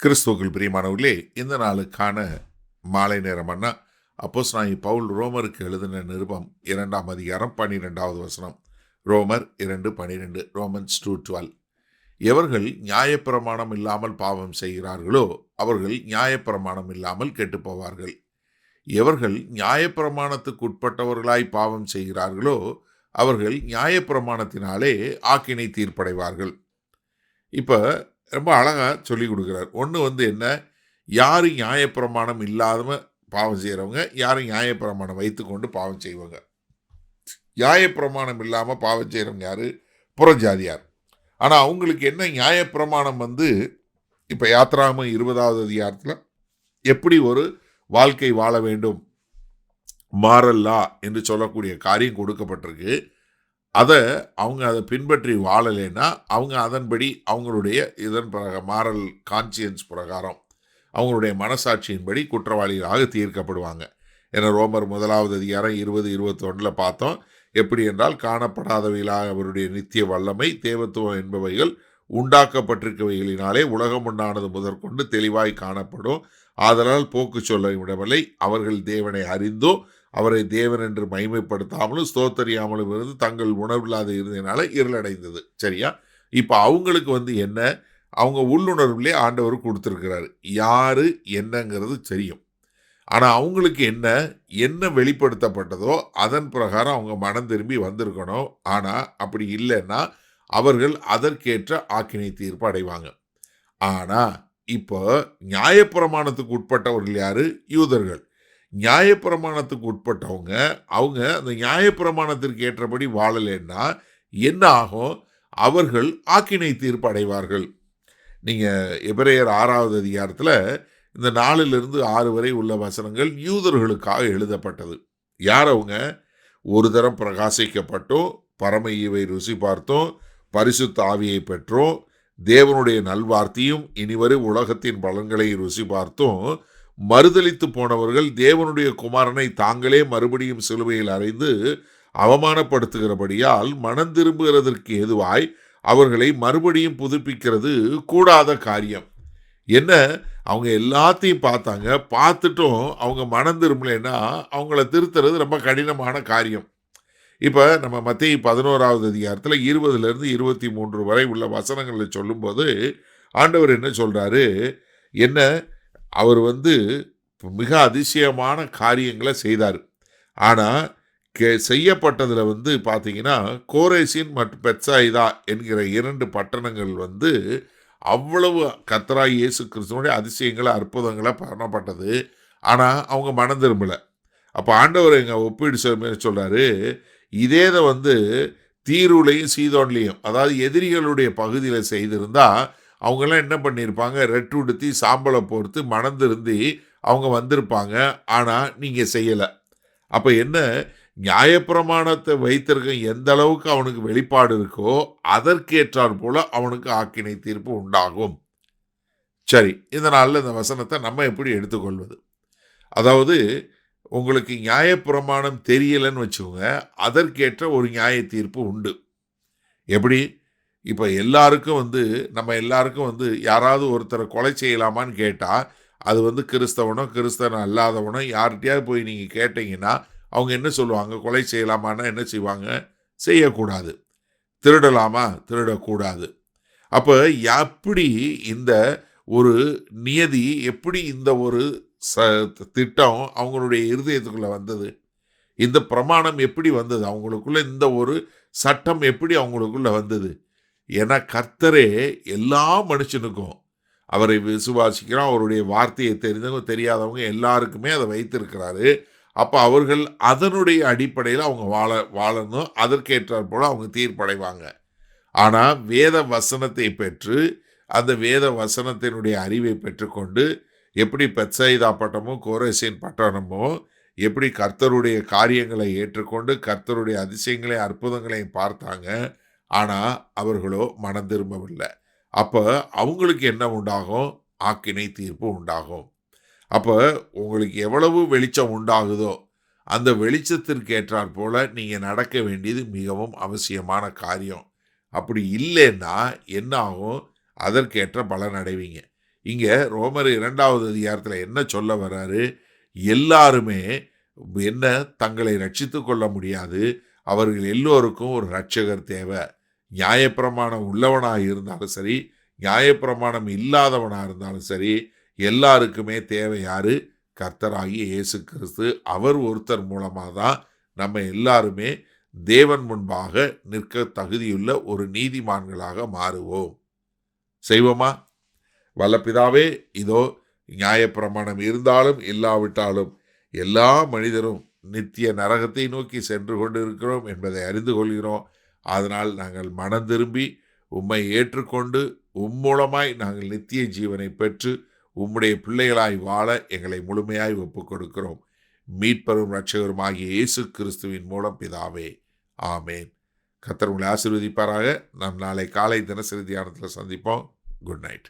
கிறிஸ்துவுக்குள் பிரியமானவர்களே, இந்த நாளுக்கான மாலை நேரம்னா அப்போஸ்தலனாகிய பவுல் ரோமருக்கு எழுதின நிருபம் 2ஆம் அதிகாரம் 12வது வசனம். ரோமர் 2:12, ரோமன்ஸ் 2:12. எவர்கள் நியாயப்பிரமாணம் இல்லாமல் பாவம் செய்கிறார்களோ அவர்கள் நியாயப்பிரமாணம் இல்லாமல் கெட்டுப் போவார்கள். எவர்கள் நியாயப்பிரமாணத்துக்கு உட்பட்டவர்களாய் பாவம் செய்கிறார்களோ அவர்கள் நியாயப்பிரமாணத்தினாலே ஆக்கினை தீர்ப்படைவார்கள். இப்ப ரொம்ப அழகா சொல்லி கொடுக்கிறார். ஒன்று என்ன, யாரு நியாயப்பிரமாணம் இல்லாம பாவம் செய்கிறவங்க, யாரு நியாயப்பிரமாணம் வைத்துக்கொண்டு பாவம் செய்வாங்க. நியாயப்பிரமாணம் இல்லாமல் பாவம் செய்கிறவங்க யாரு? புறஜாதியார். ஆனால் அவங்களுக்கு என்ன நியாயப்பிரமாணம் இப்போ யாத்ராகமம் 20வது அதிகாரத்தில் எப்படி ஒரு வாழ்க்கை வாழ வேண்டும், மாரல்லா என்று சொல்லக்கூடிய காரியம் கொடுக்கப்பட்டிருக்கு. அவங்க அதை பின்பற்றி வாழலைன்னா அவங்க அதன்படி அவங்களுடைய மாரல் கான்சியன்ஸ் பிரகாரம் அவங்களுடைய மனசாட்சியின்படி குற்றவாளிகளாக தீர்க்கப்படுவாங்க. என ரோமர் 1வது அதிகாரம் 20-21 பார்த்தோம். எப்படி என்றால், காணப்படாதவைகளாக அவருடைய நித்திய வல்லமை தேவத்துவம் என்பவைகள் உண்டாக்கப்பட்டிருக்கவைகளினாலே உலகம் உண்டானது முதற்கொண்டு தெளிவாய் காணப்படும். ஆதலால் போக்கு சொல்ல விடவில்லை. அவர்கள் தேவனை அறிந்தோ அவரை தேவன் என்று மகிமைப்படுத்தாமலும் ஸ்தோத்தரியாமலும் இருந்து தங்கள் உணர்வில்லாத இருந்ததுனால இருளடைந்தது. சரியா? இப்போ அவங்களுக்கு என்ன, அவங்க உள்ளுணர்வுலேயே ஆண்டவர் கொடுத்துருக்கிறாரு. யாரு என்னங்கிறது தெரியும். ஆனால் அவங்களுக்கு என்ன வெளிப்படுத்தப்பட்டதோ அதன் பிரகாரம் அவங்க மனம் திரும்பி வந்திருக்கணும். ஆனால் அப்படி இல்லைன்னா அவர்கள் அதற்கேற்ற ஆக்கினை தீர்ப்பு அடைவாங்க. ஆனால் இப்போ நியாயப்பிரமாணத்துக்கு உட்பட்டவர்கள் யாரு? யூதர்கள். நியாயப்பிரமாணத்துக்கு உட்பட்டவங்க அவங்க அந்த நியாயப்பிரமாணத்திற்கு ஏற்றபடி வாழலைன்னா என்ன ஆகும்? அவர்கள் ஆக்கினை தீர்ப்பு அடைவார்கள். நீங்கள் எபிரேயர் 6வது அதிகாரத்தில் இந்த 4லிருந்து 6 வரை உள்ள வசனங்கள் யூதர்களுக்காக எழுதப்பட்டது. யார் அவங்க? ஒரு தரம் பிரகாசிக்கப்பட்டோம், பரம ஈவை ருசி பார்த்தோம், பரிசுத்த ஆவியை பெற்றோம், தேவனுடைய நல்வார்த்தையும் இனிவரை உலகத்தின் பலன்களை ருசி பார்த்தோம், மறுதலித்து போனவர்கள் தேவனுடைய குமாரனை தாங்களே மறுபடியும் சிலுவையில் அறைந்து அவமானப்படுத்துகிறபடியால் மனம் திரும்புகிறதற்கு ஏதுவாய் அவர்களை மறுபடியும் புதுப்பிக்கிறது கூடாத காரியம். என்ன, அவங்க எல்லாத்தையும் பார்த்தாங்க, பார்த்துட்டும் அவங்க மனம் திரும்பலைன்னா அவங்கள திருத்துறது ரொம்ப கடினமான காரியம். இப்போ நம்ம மத்தேயு 11வது அதிகாரத்தில் 20லிருந்து 23 வரை உள்ள வசனங்களை சொல்லும்போது ஆண்டவர் என்ன சொல்றாரு? என்ன, அவர் மிக அதிசயமான காரியங்களை செய்தார். ஆனால் செய்யப்பட்டதில் பார்த்தீங்கன்னா கோரேசின் மற்றும் பெத்சாயிதா என்கிற 2 பட்டணங்கள் அவ்வளவு கர்த்தராகிய இயேசு கிறிஸ்துவனுடைய அதிசயங்களை அற்புதங்களை பண்ணப்பட்டது. ஆனால் அவங்க மனம் திரும்பலை. அப்போ ஆண்டவர் எங்க ஒப்பீடு சொல்றாரு, இதேதை தீருலையும் சீதோன்லையும், அதாவது எதிரிகளுடைய பகுதியில் செய்திருந்தா அவங்கெல்லாம் என்ன பண்ணியிருப்பாங்க? ரெட்டு உடுத்தி சாம்பலை பொறுத்து மனம் திருந்தி அவங்க வந்திருப்பாங்க. ஆனால் நீங்கள் செய்யலை. அப்போ என்ன, நியாயப்பிரமாணத்தை வைத்திருக்க எந்த அளவுக்கு அவனுக்கு வெளிப்பாடு இருக்கோ அதற்கேற்றார் போல அவனுக்கு ஆக்கினை தீர்ப்பு உண்டாகும். சரி, இந்த நாளில் இந்த வசனத்தை நம்ம எப்படி எடுத்துக்கொள்வது? அதாவது உங்களுக்கு நியாயப்பிரமாணம் தெரியலைன்னு வச்சுக்கோங்க, அதற்கேற்ற ஒரு நியாய தீர்ப்பு உண்டு. எப்படி? இப்போ எல்லாருக்கும் நம்ம எல்லாருக்கும் யாராவது ஒருத்தரை கொலை செய்யலாமான்னு கேட்டால் அது கிறிஸ்தவனோ கிறிஸ்தவனோ அல்லாதவனோ யார்கிட்டயாவது போய் நீங்கள் கேட்டீங்கன்னா அவங்க என்ன சொல்லுவாங்க? கொலை செய்யலாமான்னா என்ன செய்வாங்க? செய்யக்கூடாது. திருடலாமா? திருடக்கூடாது. அப்போ எப்படி இந்த ஒரு நியதி, எப்படி இந்த ஒரு திட்டம் அவங்களுடைய இருதயத்துக்குள்ளே வந்தது? இந்த பிரமாணம் எப்படி வந்தது அவங்களுக்குள்ள? இந்த ஒரு சட்டம் எப்படி அவங்களுக்குள்ள வந்தது? ஏன்னா கர்த்தரே எல்லா மனுஷனுக்கும், அவரை விசுவாசிக்கிறோம், அவருடைய வார்த்தையை தெரிந்தவங்க தெரியாதவங்க எல்லாருக்குமே அதை வைத்திருக்கிறாரு. அப்போ அவர்கள் அதனுடைய அடிப்படையில் அவங்க வாழணும். அதற்கேற்றாற் போல அவங்க தீர்ப்படைவாங்க. ஆனால் வேத வசனத்தை பெற்று அந்த வேத வசனத்தினுடைய அறிவை பெற்றுக்கொண்டு எப்படி பெத்சாயிதா பட்டமும் கோரேசின் பட்டணமோ எப்படி கர்த்தருடைய காரியங்களை ஏற்றுக்கொண்டு கர்த்தருடைய அதிசயங்களை அற்புதங்களையும் பார்த்தாங்க, ஆனால் அவர்களோ மனம் திரும்பவில்லை. அப்போ அவங்களுக்கு என்ன உண்டாகும்? ஆக்கினை தீர்ப்பு உண்டாகும். அப்போ உங்களுக்கு எவ்வளவு வெளிச்சம் உண்டாகுதோ அந்த வெளிச்சத்திற்கு ஏற்றாற் போல நீங்கள் நடக்க வேண்டியது மிகவும் அவசியமான காரியம். அப்படி இல்லைன்னா என்ன ஆகும்? அதற்கேற்ற பலன் அடைவீங்க. இங்க ரோமர் 2வது அதிகாரத்துல என்ன சொல்ல வர்றாரு? எல்லாருமே என்ன தங்களை ரட்சித்துக் கொள்ள முடியாது. அவர்கள் எல்லோருக்கும் ஒரு இரட்சகர் தேவை. நியாயப்பிரமாணம் உள்ளவனா இருந்தாலும் சரி, நியாயப்பிரமாணம் இல்லாதவனா இருந்தாலும் சரி, எல்லாருக்குமே தேவை யாரு? கர்த்தராகிய இயேசு கிறிஸ்து. அவர் ஒருத்தர் மூலமா தான் நம்ம எல்லாருமே தேவன் முன்பாக நிற்க தகுதியுள்ள ஒரு நீதிமான்களாக மாறுவோம். செய்வோமா? வல்ல பிதாவே, இதோ நியாயப்பிரமாணம் இருந்தாலும் இல்லாவிட்டாலும் எல்லா மனிதரும் நித்திய நரகத்தை நோக்கி சென்று கொண்டிருக்கிறோம் என்பதை அறிந்து கொள்கிறோம். அதனால் நாங்கள் மனம் திரும்பி உம்மை ஏற்றுக்கொண்டு மூலமாய் நாங்கள் நித்திய ஜீவனை பெற்று உம்முடைய பிள்ளைகளாய் வாழ எங்களை முழுமையாய் ஒப்புக் கொடுக்கிறோம். மீட்பரும் இரட்சகருமாகிய இயேசு கிறிஸ்துவின் மூலம் பிதாவே, ஆமேன். கர்த்தர் உங்களை ஆசீர்வதிப்பாராக. நாம் நாளை காலை தினசரி தியானத்தில் சந்திப்போம். Good night.